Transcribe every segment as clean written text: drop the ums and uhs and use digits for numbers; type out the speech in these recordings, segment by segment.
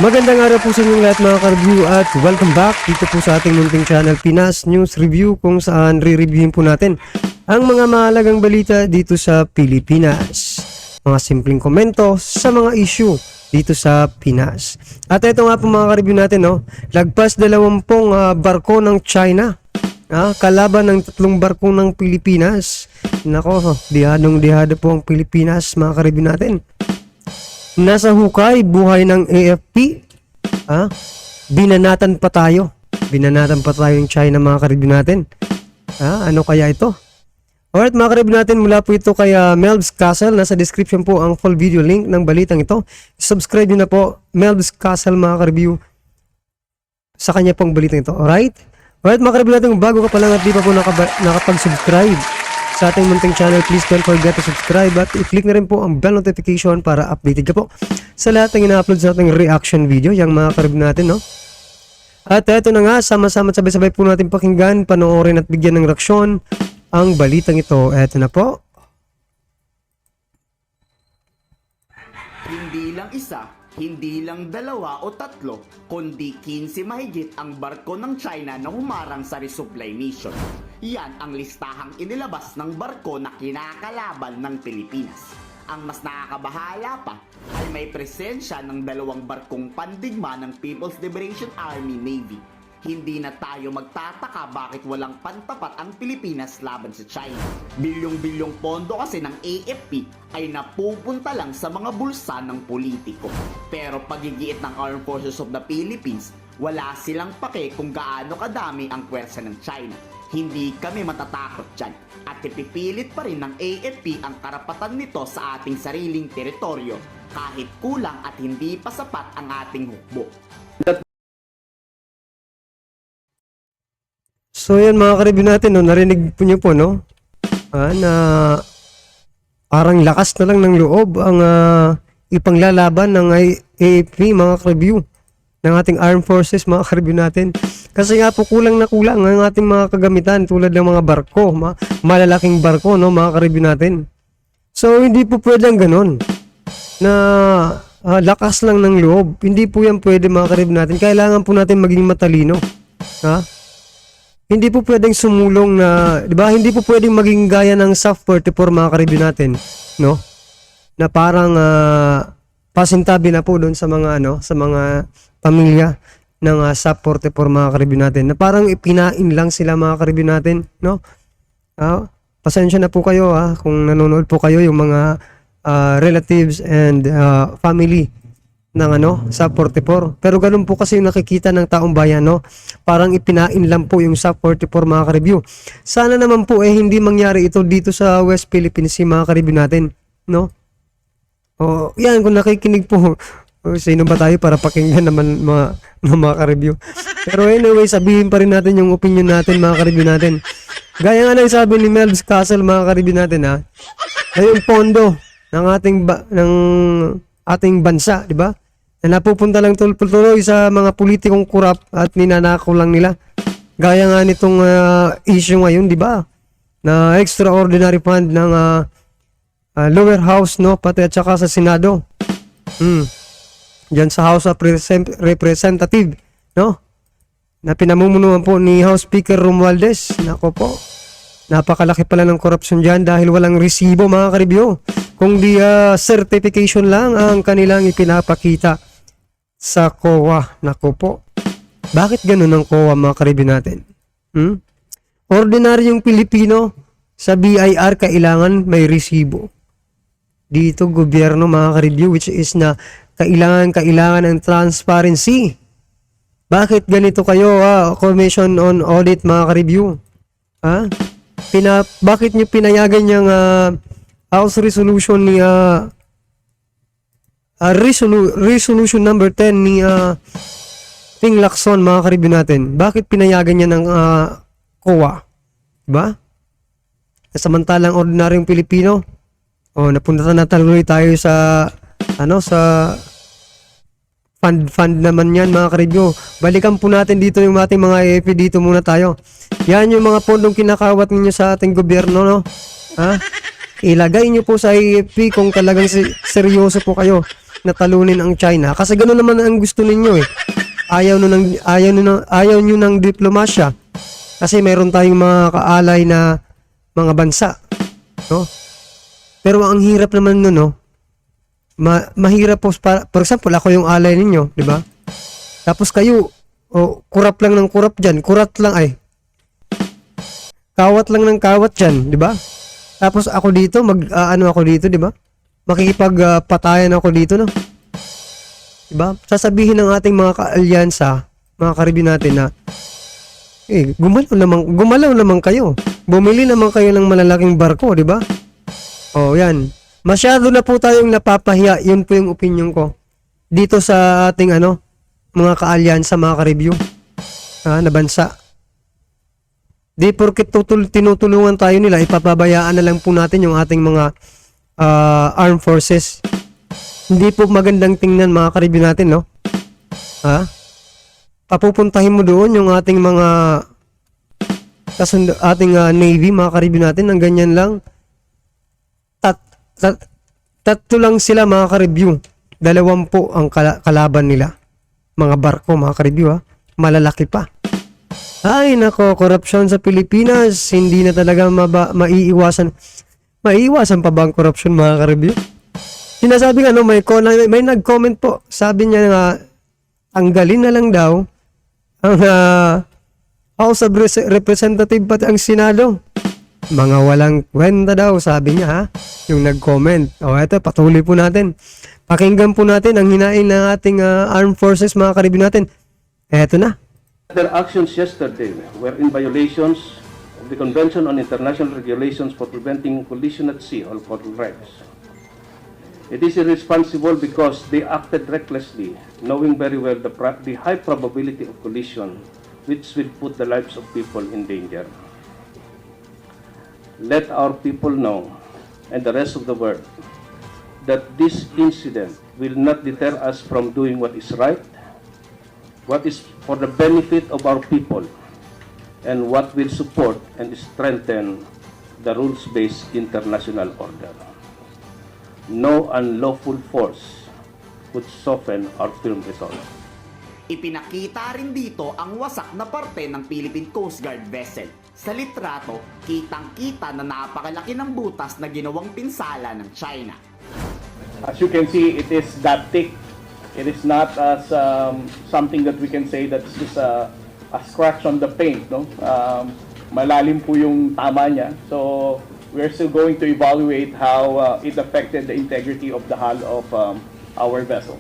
Magandang araw po sa inyong lahat mga ka-review at welcome back dito po sa ating munting channel Pinas News Review, kung saan re-reviewin po natin ang mga mahalagang balita dito sa Pilipinas. Mga simpleng komento sa mga issue dito sa Pinas. At ito nga po mga ka-review natin, lagpas 20 barko ng China kalaban ng 3 barko ng Pilipinas. Nako, dihadong-dihado po ang Pilipinas mga ka-review natin. Nasa hukay buhay ng AFP. Binanatan pa tayo. Binanatan pa tayo yung China mga ka-review natin. Ano kaya ito? Alright mga ka-review natin, mula po ito kay Melvs Castle. Nasa description po ang full video link ng balitang ito. Subscribe nyo na po Melvs Castle mga ka-review sa kanya pong balitang ito. Alright mga ka-review natin, bago ka pa lang at di pa po nakapag-subscribe sa ating munting channel, please don't forget to subscribe at i-click na rin po ang bell notification para updated ka po sa lahat ng ina-upload sa ating reaction video, yung mga ka-review natin, At eto na nga, sama-sama at sabay-sabay po natin pakinggan, panoorin at bigyan ng reaksyon ang balitang ito. Eto na po. Hindi lang isa, hindi lang 2 o 3, kundi 15 mahigit ang barko ng China na humarang sa resupply mission. Yan ang listahang inilabas ng barko na kinakalaban ng Pilipinas. Ang mas nakakabahala pa ay may presensya ng 2 barkong pandigma ng People's Liberation Army Navy. Hindi na tayo magtataka bakit walang pantapat ang Pilipinas laban sa China. Bilyong-bilyong pondo kasi ng AFP ay napupunta lang sa mga bulsa ng politiko. Pero pagigiit ng Armed Forces of the Philippines, wala silang pake kung gaano kadami ang pwersa ng China. Hindi kami matatakot dyan. At ipipilit pa rin ng AFP ang karapatan nito sa ating sariling teritoryo kahit kulang at hindi pa sapat ang ating hukbo. So yan mga ka-review natin, narinig po nyo po, na parang lakas na lang ng loob ang ipanglalaban ng AFP mga ka-review ng ating armed forces mga ka-review natin. Kasi nga po kulang na kulang ang ating mga kagamitan tulad ng mga barko, malalaking barko, mga ka-review natin. So hindi po pwedeng ganun na lakas lang ng loob. Hindi po yan pwede mga ka-review natin. Kailangan po natin maging matalino. Hindi po pwedeng sumulong na, di ba? Hindi po pwedeng maging gaya ng SAF 44 mga ka-review natin, na parang pasintabi na po doon sa mga sa mga pamilya ng SAF 44 mga ka-review natin. Na parang ipinain lang sila mga ka-review natin, pasensya na po kayo kung nanonood po kayo yung mga relatives and family ng SAF 44. Pero ganun po kasi yung nakikita ng taong bayan, parang ipinain lang po yung SAF 44 mga ka-review. Sana naman po hindi mangyari ito dito sa West Philippine Sea mga ka-review natin, yan, kung nakikinig po, sino ba tayo para pakinggan naman mga ka-review. Pero anyway, sabihin pa rin natin yung opinion natin mga ka-review natin. Gaya nga ng sabi ni Melvs Castle mga ka-review natin, na yung pondo ng ating bansa, di ba? Na napupunta lang tuloy sa mga politikong kurap at ninanakaw lang nila. Gaya nga nitong issue ngayon, di ba? Na extraordinary fund ng lower house, pati at saka sa Senado. Diyan sa House of Representative, na pinamumunuan po ni House Speaker Romualdez. Nako po, napakalaki pala ng korupsyon dyan dahil walang resibo mga ka-review. Kung di certification lang ang kanilang ipinapakita sa COA. Nako po, bakit ganun ang COA mga ka-review natin? Ordinaryong Pilipino sa BIR kailangan may resibo. Dito gobyerno mga ka-review, which is na kailangan ng transparency. Bakit ganito kayo Commission on Audit mga ka-review? Bakit nyo pinayagan yung House Resolution ni Resolution number 10 ni Ping Lacson mga ka-review natin? Bakit pinayagan niya ng COA? Diba? Samantalang ordinaryong Pilipino, napunta na tuloy tayo sa sa fund naman yan mga ka-review. Balikan po natin dito yung ating mga AFP. Dito muna tayo. Yan yung mga pondong kinakawat ninyo sa ating gobyerno, Ilagay nyo po sa AFP kung talagang seryoso po kayo natalunin ang China. Kasi gano'n naman ang gusto ninyo eh. Ayaw nyo ng diplomasya. Kasi meron tayong mga kaalay na mga bansa, no? Pero ang hirap naman nun, no? Mahirap po, for example, ako yung alay ninyo, di ba? Tapos kayo, kurap lang ng kurap dyan, kawat lang ng kawat dyan, di ba? Tapos ako dito, ako dito, di ba? Makikipagpatayan ako dito, no? Di ba? Sasabihin ng ating mga kaalyansa, mga karibin natin na, gumalaw naman kayo. Bumili naman kayo ng malalaking barko, di ba? Yan. Masyado na po tayong napapahiya. Yun po yung opinion ko. Dito sa ating mga kaalyansa, mga ka-review. Na bansa. Di porket tinutulungan tayo nila, ipapabayaan na lang po natin yung ating mga armed forces. Hindi po magandang tingnan, mga ka-review natin, no? Papupuntahin mo doon yung ating mga ating Navy, mga ka-review natin, ng ganyan lang. Tatlo lang sila, mga ka-review. 20 ang kalaban nila. Mga barko, mga ka-review, malalaki pa. Ay, nako, korupsyon sa Pilipinas, hindi na talaga maiiwasan. Maiiwasan pa ba ang korupsyon, mga ka-review? Sinasabi nga, may nag-comment po. Sabi niya nga, tanggalin na lang daw ang House of Representative pati ang Senado. Mga walang kwenta daw, sabi niya, yung nag-comment. Eto, patuloy po natin. Pakinggan po natin ang hinaing ng ating armed forces, mga karibin natin. Eto na. Their actions yesterday were in violations of the Convention on International Regulations for Preventing Collision at Sea, or REGS. It is irresponsible because they acted recklessly, knowing very well the high probability of collision, which will put the lives of people in danger. Let our people know, and the rest of the world, that this incident will not deter us from doing what is right, what is for the benefit of our people, and what will support and strengthen the rules-based international order. No unlawful force could soften our firm resolve. Ipinakita rin dito ang wasak na parte ng Philippine Coast Guard vessel. Sa litrato, kitang-kita na napakalaki ng butas na ginawang pinsala ng China. As you can see, it is that thick. It is not as something that we can say that's just a scratch on the paint. No? Malalim po yung tama niya. So we're still going to evaluate how it affected the integrity of the hull of our vessel.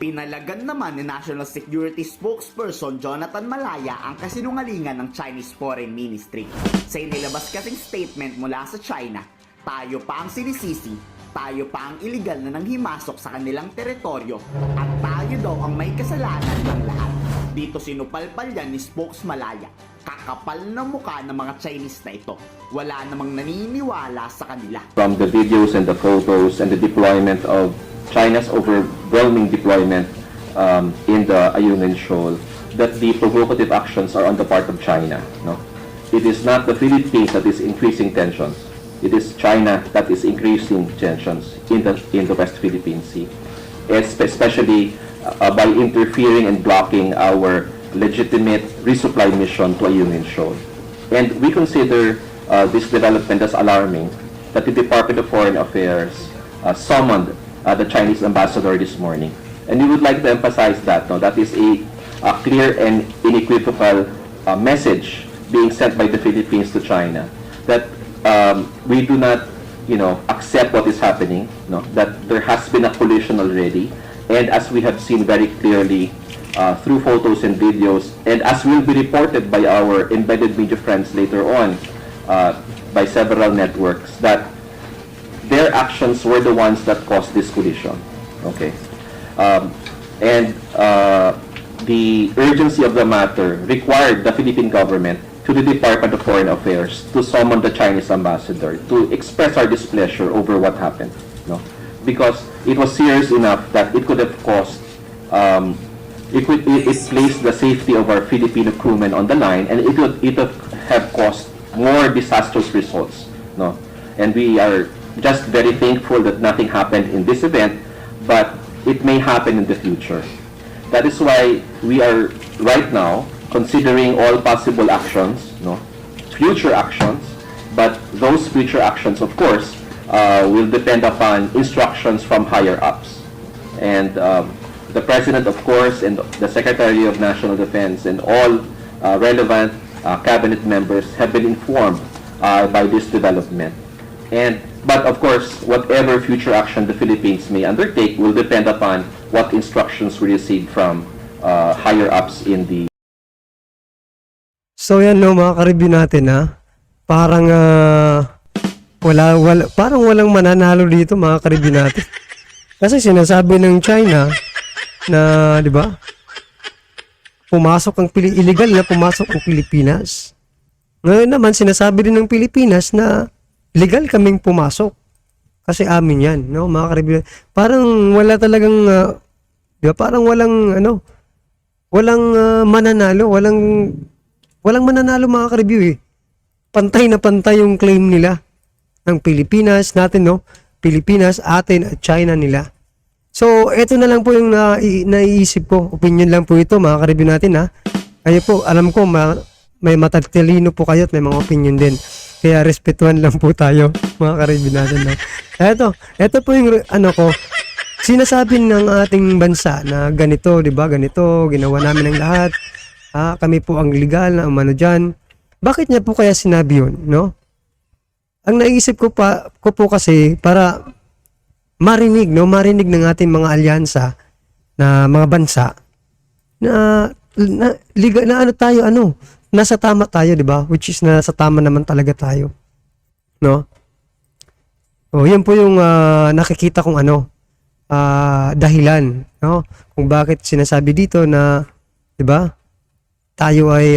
Pinalagan naman ni National Security Spokesperson Jonathan Malaya ang kasinungalingan ng Chinese Foreign Ministry. Sa inilabas kasing statement mula sa China, tayo pa ang sinisisi, tayo pa ang iligal na nanghimasok sa kanilang teritoryo at tayo daw ang may kasalanan ng lahat. Dito sinupalpal yan ni Spokes Malaya. Kakapal na mukha ng mga Chinese na ito. Wala namang naniniwala sa kanila. From the videos and the photos and the deployment of China's overwhelming deployment in the Ayungin Shoal, that the provocative actions are on the part of China. No? It is not the Philippines that is increasing tensions. It is China that is increasing tensions in the West Philippine Sea, especially by interfering and blocking our legitimate resupply mission to Ayungin Shoal. And we consider this development as alarming, that the Department of Foreign Affairs summoned the Chinese ambassador this morning. And we would like to emphasize that that is a clear and unequivocal message being sent by the Philippines to China, that we do not accept what is happening, that there has been a collision already, and as we have seen very clearly through photos and videos, and as will be reported by our embedded media friends later on by several networks, that their actions were the ones that caused this collision. Okay, and the urgency of the matter required the Philippine government to the Department of Foreign Affairs to summon the Chinese ambassador to express our displeasure over what happened. Because it was serious enough that it could have caused, it placed the safety of our Filipino crewmen on the line, and it would have caused more disastrous results. And we are just very thankful that nothing happened in this event, but it may happen in the future. That is why we are right now considering all possible actions, no, future actions, but those future actions, of course, will depend upon instructions from higher ups. And the President, of course, and the Secretary of National Defense and all relevant cabinet members have been informed by this development. But of course, whatever future action the Philippines may undertake will depend upon what instructions we receive from higher ups in the. So yan no, mga ka-review natin ha. Parang parang walang mananalo dito, mga ka-review natin. Kasi sinasabi ng China na, 'di ba? Illegal na pumasok ang Pilipinas. Ngayon naman sinasabi din ng Pilipinas na legal kaming pumasok. Kasi amin 'yan, no, mga ka-review. Parang wala talagang 'di ba? Parang walang mananalo, walang mananalo, mga ka-review eh. Pantay na pantay yung claim nila ng Pilipinas natin, no? Pilipinas, atin at China nila. So, eto na lang po yung naiisip ko. Opinion lang po ito, mga ka-review natin, ha? Kayo po, alam ko, may matatalino po kayo at may mga opinion din. Kaya respetuhan lang po tayo, mga ka-review natin, no? Eto po yung, sinasabi ng ating bansa na ganito, di ba? Ganito, ginawa namin ang lahat. Kami po ang legal na umano dyan. Bakit niya po kaya sinabi yun, no? Ang naisip ko po kasi para marinig ng ating mga alyansa na mga bansa na legal na nasa tama tayo, di ba? Which is nasa tama naman talaga tayo, no? O, yan po yung nakikita kong dahilan, no? Kung bakit sinasabi dito na, di ba? Tayo ay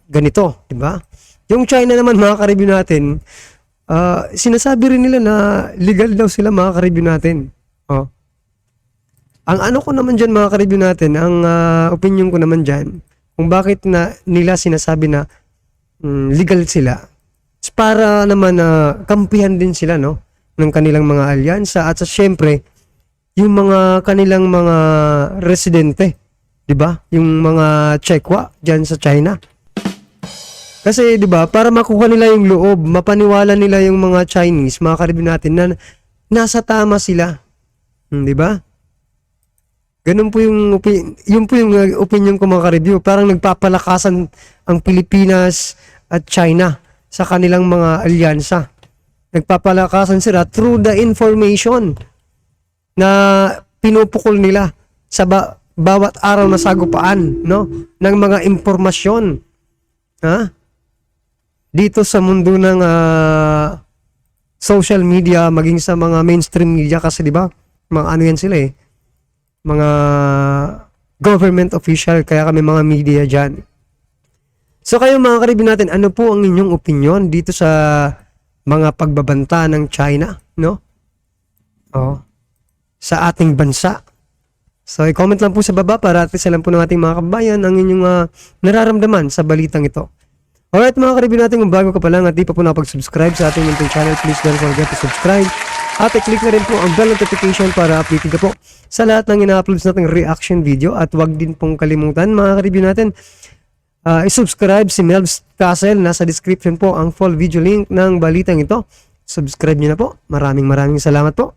ganito, di ba? Yung China naman, mga ka-review natin, sinasabi rin nila na legal daw sila, mga ka-review natin. Oh. Ang ko naman dyan, mga ka-review natin, ang opinion ko naman dyan, kung bakit nila sinasabi na legal sila, para naman kampihan din sila, no, ng kanilang mga alyansa at syempre yung mga kanilang mga residente, 'di ba? Yung mga Chekwa diyan sa China. Kasi 'di ba, para makuha nila yung loob, mapaniwala nila yung mga Chinese, mga ka-review natin na nasa tama sila. 'Di ba? Ganun po yung opinion ko, mga ka-review. Parang nagpapalakasan ang Pilipinas at China sa kanilang mga alyansa. Nagpapalakasan sila through the information na pinupukol nila sa bawat araw na sagupaan, no, ng mga impormasyon, dito sa mundo ng social media, maging sa mga mainstream media, kasi di ba mga yan sila mga government official, kaya kami mga media dyan. So kayo, mga ka-review natin, ano po ang inyong opinion dito sa mga pagbabanta ng China, no? Sa ating bansa. So, i-comment lang po sa baba para at least alam po ng ating mga kabayan ang inyong nararamdaman sa balitang ito. Alright, mga ka-review natin, kung bago ka pa lang at di pa po nakapag-subscribe sa ating YouTube channel, please don't forget to subscribe. At i-click na rin po ang bell notification para updated ka po sa lahat ng ina-uploads nating reaction video. At wag din pong kalimutan, mga ka-review natin, i-subscribe si Melvs Castle. Nasa description po ang full video link ng balitang ito. Subscribe nyo na po. Maraming salamat po.